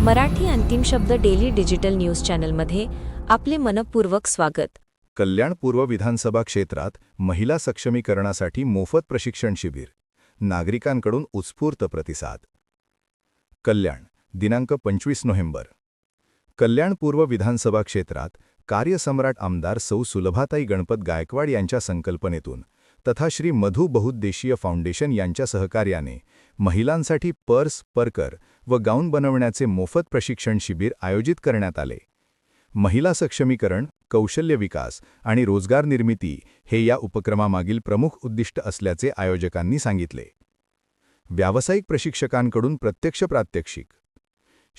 मराठी अंतिम शब्द daily digital news चॅनलमध्ये आपले मनपूर्वक स्वागत। कल्याण पूर्व विधानसभा क्षेत्रात महिला सक्षमीकरणासाठी मोफत प्रशिक्षण शिबिर, नागरिकांकडून उत्स्फूर्त प्रतिसाद। कल्याण, दिनांक 25 नोव्हेंबर। कल्याण पूर्व विधानसभा क्षेत्रात कार्यसम्राट आमदार सौ सुलभाताई गणपत गायकवाड यांच्या संकल्पनेतून तथा श्री मधु बहुउद्देशीय फाउंडेशन यांच्या सहकार्याने महिलांसाठी पर्स, परकर व गाऊन बनवण्याचे मोफत प्रशिक्षण शिबिर आयोजित करण्यात आले। महिला सक्षमीकरण, कौशल्य विकास आणि रोजगार निर्मिती हे या उपक्रमामागील प्रमुख उद्दिष्ट असल्याचे आयोजकांनी सांगितले। व्यावसायिक प्रशिक्षकांकडून प्रत्यक्ष प्रात्यक्षिक।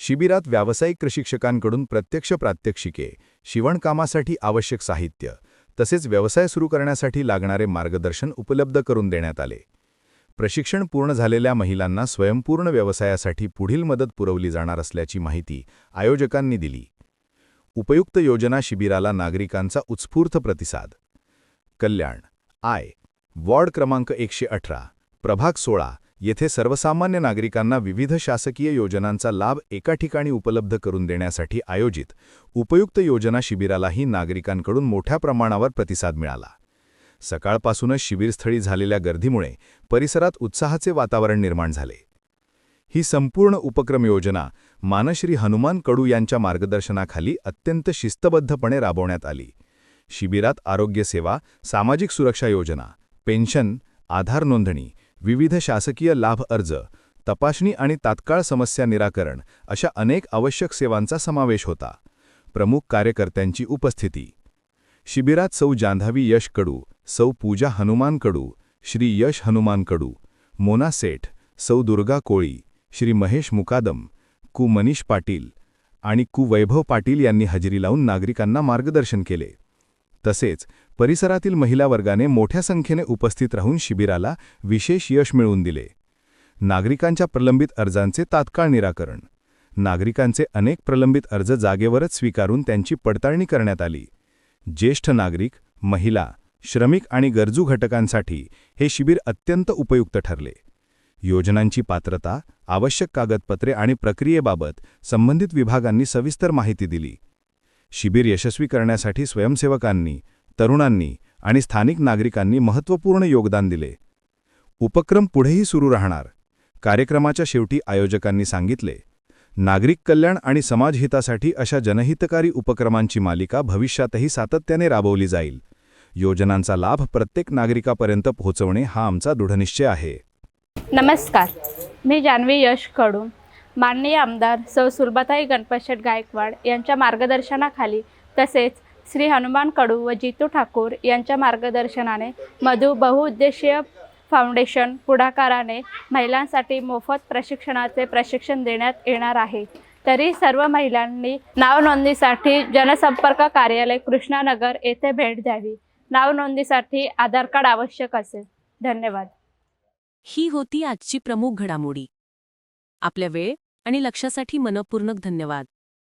शिबिरात व्यावसायिक प्रशिक्षकांकडून प्रत्यक्ष प्रात्यक्षिके, शिवणकामासाठी आवश्यक साहित्य तसेच व्यवसाय सुरू करण्यासाठी लागणारे मार्गदर्शन उपलब्ध करून देण्यात आले। प्रशिक्षण पूर्ण झालेल्या महिलांना स्वयंपूर्ण व्यवसायासाठी पुढील मदत पुरवली जाणार असल्याची माहिती आयोजकांनी दिली। उपयुक्त योजना शिबिराला नागरिकांचा उत्स्फूर्त प्रतिसाद। कल्याण वॉर्ड क्रमांक 118, प्रभाग 16 येथे सर्वसामान्य नागरिकांना विविध शासकीय योजनांचा लाभ एका ठिकाणी उपलब्ध करून देण्यासाठी आयोजित उपयुक्त योजना शिबिरालाही नागरिकांकडून मोठ्या प्रमाणावर प्रतिसाद मिळाला। सकाळपासूनच शिबिरस्थळी झालेल्या गर्दीमुळे परिसरात उत्साहाचे वातावरण निर्माण झाले। ही संपूर्ण उपक्रम योजना मानश्री हनुमान कडू यांच्या मार्गदर्शनाखाली अत्यंत शिस्तबद्धपणे राबवण्यात आली। शिबिरात आरोग्य सेवा, सामाजिक सुरक्षा योजना, पेन्शन, आधार नोंदणी, विविध शासकीय लाभ अर्ज, तपासणी आणि तात्काळ समस्या निराकरण अशा अनेक आवश्यक सेवांचा समावेश होता। प्रमुख कार्यकर्त्यांची उपस्थिती। शिबिरात सौ जान्हवी यश कडू, सौ पूजा हनुमान कडू, श्री यश हनुमान कडू, मोना सेठ, सौ दुर्गा कोळी, श्री महेश मुकादम, कु मनीष पाटील आणि कु वैभव पाटील यांनी हजेरी लावून नागरिकांना मार्गदर्शन केले। तसेच परिसरातील महिला वर्गाने मोठ्या संख्येने उपस्थित राहून शिबिराला विशेष यश मिळवून दिले। नागरिकांच्या प्रलंबित अर्जांचे तात्काळ निराकरण। नागरिकांचे अनेक प्रलंबित अर्ज जागेवरच स्वीकारून त्यांची पडताळणी करण्यात आली। ज्येष्ठ नागरिक, महिला, श्रमिक आणि गरजू घटकांसाठी हे शिबिर अत्यंत उपयुक्त ठरले। योजनांची पात्रता, आवश्यक कागदपत्रे आणि प्रक्रियेबाबत संबंधित विभागांनी सविस्तर माहिती दिली। शिबिर यशस्वी करण्यासाठी स्वयंसेवकांनी, तरुणांनी आणि स्थानिक नागरिकांनी महत्त्वपूर्ण योगदान दिले। उपक्रम पुढेही सुरू राहणार। कार्यक्रमाच्या शेवटी आयोजकांनी सांगितले, नागरिक कल्याण आणि समाजहितासाठी अशा जनहितकारी उपक्रमांची मालिका भविष्यातही सातत्याने राबवली जाईल। योजनांचा लाभ प्रत्येक नागरिकापर्यंत पोहोचवणे हा आमचा दृढनिश्चय आहे। नमस्कार, मी जान्हवी यश कडू, माननीय आमदार सौ सुलभाताई गणपत गायकवाड यांच्या मार्गदर्शनाखाली तसेच श्री हनुमान कडू व जितू ठाकूर यांच्या मार्गदर्शनाने मधु बहुउद्देशीय फाउंडेशन पुढाकाराने महिलांसाठी मोफत प्रशिक्षणाचे प्रशिक्षण देण्यात येणार आहे। तरी सर्व महिलांनी नाव नोंदणीसाठी जनसंपर्क कार्यालय कृष्णानगर येथे भेट द्यावी। नाव नोंदणीसाठी आधार कार्ड आवश्यक असेल। धन्यवाद। ही होती आजची प्रमुख घडामोडी। आपल्या वेळ आणि लक्षासाठी मनपूर्वक धन्यवाद।